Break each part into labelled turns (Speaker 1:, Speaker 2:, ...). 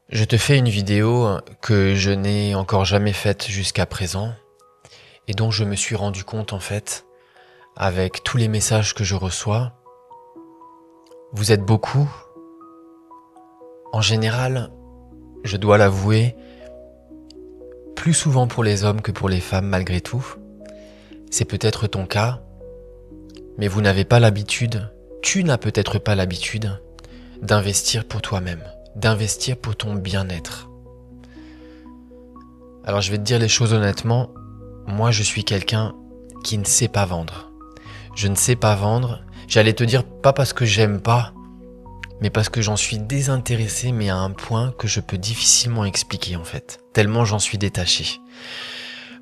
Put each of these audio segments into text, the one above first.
Speaker 1: Je te fais une vidéo que je n'ai encore jamais faite jusqu'à présent et dont je me suis rendu compte en fait avec tous les messages que je reçois. Vous êtes beaucoup. En général, je dois l'avouer, plus souvent pour les hommes que pour les femmes malgré tout. C'est peut-être ton cas, mais vous n'avez pas l'habitude, tu n'as peut-être pas l'habitude d'investir pour toi-même, d'investir pour ton bien-être. Alors je vais te dire les choses honnêtement, moi je suis quelqu'un qui ne sait pas vendre. Je ne sais pas vendre, j'allais te dire pas parce que j'aime pas, mais parce que j'en suis désintéressé, mais à un point que je peux difficilement expliquer en fait, tellement j'en suis détaché.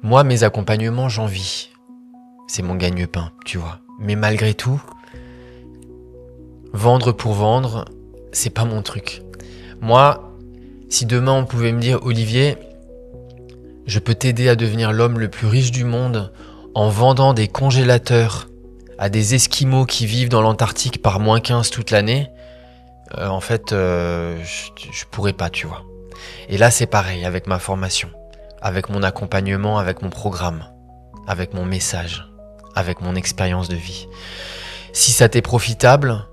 Speaker 1: Moi, mes accompagnements, j'en vis. C'est mon gagne-pain, tu vois. Mais malgré tout, vendre pour vendre, c'est pas mon truc. Moi, si demain on pouvait me dire, Olivier, je peux t'aider à devenir l'homme le plus riche du monde en vendant des congélateurs à des Esquimaux qui vivent dans l'Antarctique par -15 toute l'année, je pourrais pas, tu vois. Et là, c'est pareil avec ma formation, avec mon accompagnement, avec mon programme, avec mon message, avec mon expérience de vie. Si ça t'est profitable,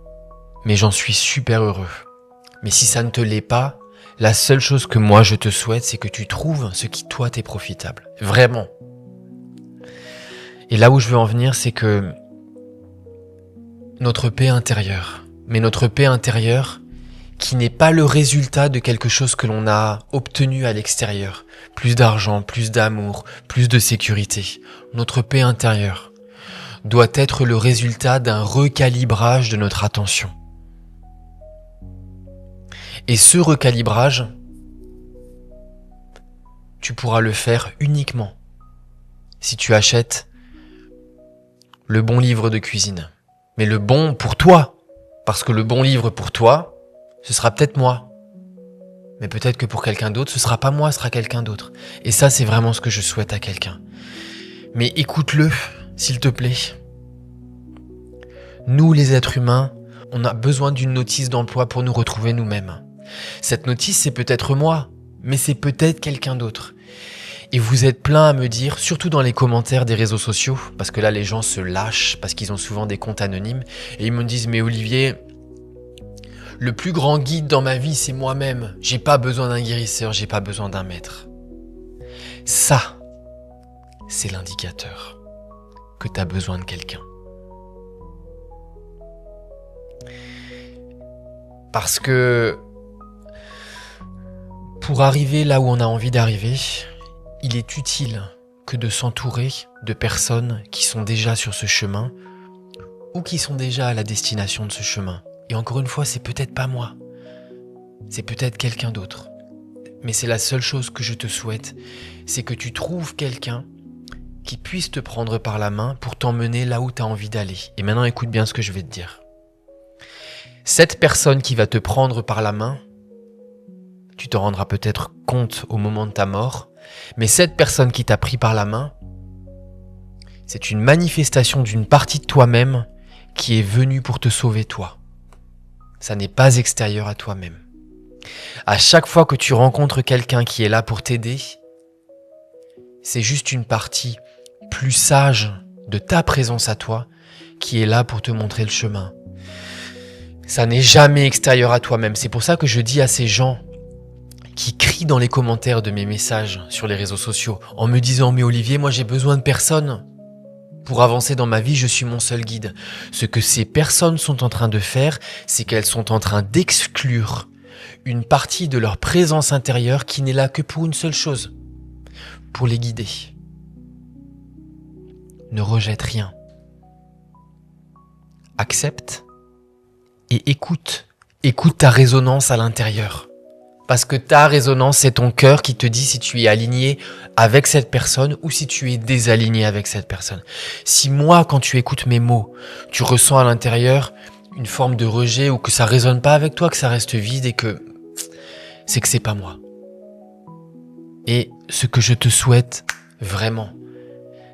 Speaker 1: mais j'en suis super heureux. Mais si ça ne te l'est pas, la seule chose que moi je te souhaite, c'est que tu trouves ce qui toi t'est profitable. Vraiment. Et là où je veux en venir, c'est que notre paix intérieure, mais notre paix intérieure qui n'est pas le résultat de quelque chose que l'on a obtenu à l'extérieur. Plus d'argent, plus d'amour, plus de sécurité. Notre paix intérieure doit être le résultat d'un recalibrage de notre attention. Et ce recalibrage, tu pourras le faire uniquement si tu achètes le bon livre de cuisine. Mais le bon pour toi, parce que le bon livre pour toi, ce sera peut-être moi. Mais peut-être que pour quelqu'un d'autre, ce sera pas moi, ce sera quelqu'un d'autre. Et ça, c'est vraiment ce que je souhaite à quelqu'un. Mais écoute-le, s'il te plaît. Nous, les êtres humains, on a besoin d'une notice d'emploi pour nous retrouver nous-mêmes. Cette notice, c'est peut-être moi, mais c'est peut-être quelqu'un d'autre. Et vous êtes plein à me dire, surtout dans les commentaires des réseaux sociaux, parce que là, les gens se lâchent, parce qu'ils ont souvent des comptes anonymes, et ils me disent, mais Olivier, le plus grand guide dans ma vie, c'est moi-même. J'ai pas besoin d'un guérisseur, j'ai pas besoin d'un maître. Ça, c'est l'indicateur que tu as besoin de quelqu'un. Parce que pour arriver là où on a envie d'arriver, il est utile que de s'entourer de personnes qui sont déjà sur ce chemin ou qui sont déjà à la destination de ce chemin. Et encore une fois, c'est peut-être pas moi, c'est peut-être quelqu'un d'autre. Mais c'est la seule chose que je te souhaite, c'est que tu trouves quelqu'un qui puisse te prendre par la main pour t'emmener là où tu as envie d'aller. Et maintenant, écoute bien ce que je vais te dire. Cette personne qui va te prendre par la main, tu t'en rendras peut-être compte au moment de ta mort, mais cette personne qui t'a pris par la main, c'est une manifestation d'une partie de toi-même qui est venue pour te sauver toi. Ça n'est pas extérieur à toi-même. À chaque fois que tu rencontres quelqu'un qui est là pour t'aider, c'est juste une partie plus sage de ta présence à toi qui est là pour te montrer le chemin. Ça n'est jamais extérieur à toi-même. C'est pour ça que je dis à ces gens qui crient dans les commentaires de mes messages sur les réseaux sociaux en me disant « Mais Olivier, moi j'ai besoin de personne. Pour avancer dans ma vie, je suis mon seul guide. » Ce que ces personnes sont en train de faire, c'est qu'elles sont en train d'exclure une partie de leur présence intérieure qui n'est là que pour une seule chose, pour les guider. Ne rejette rien. Accepte et écoute. Écoute ta résonance à l'intérieur. Parce que ta résonance, c'est ton cœur qui te dit si tu es aligné avec cette personne ou si tu es désaligné avec cette personne. Si moi, quand tu écoutes mes mots, tu ressens à l'intérieur une forme de rejet ou que ça résonne pas avec toi, que ça reste vide et que c'est pas moi. Et ce que je te souhaite vraiment,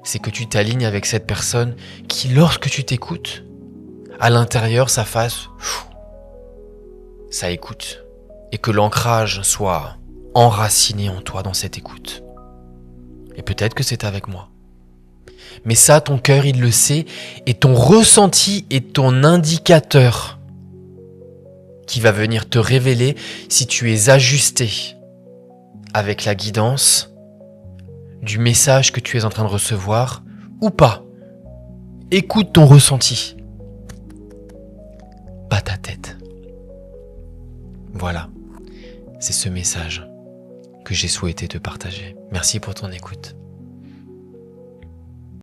Speaker 1: c'est que tu t'alignes avec cette personne qui, lorsque tu t'écoutes, à l'intérieur, ça fasse, ça écoute. et que l'ancrage soit enraciné en toi dans cette écoute. Et peut-être que c'est avec moi. Mais ça, ton cœur, il le sait, et ton ressenti est ton indicateur qui va venir te révéler si tu es ajusté avec la guidance du message que tu es en train de recevoir ou pas. Écoute ton ressenti, pas ta tête. Voilà, c'est ce message que j'ai souhaité te partager. Merci pour ton écoute.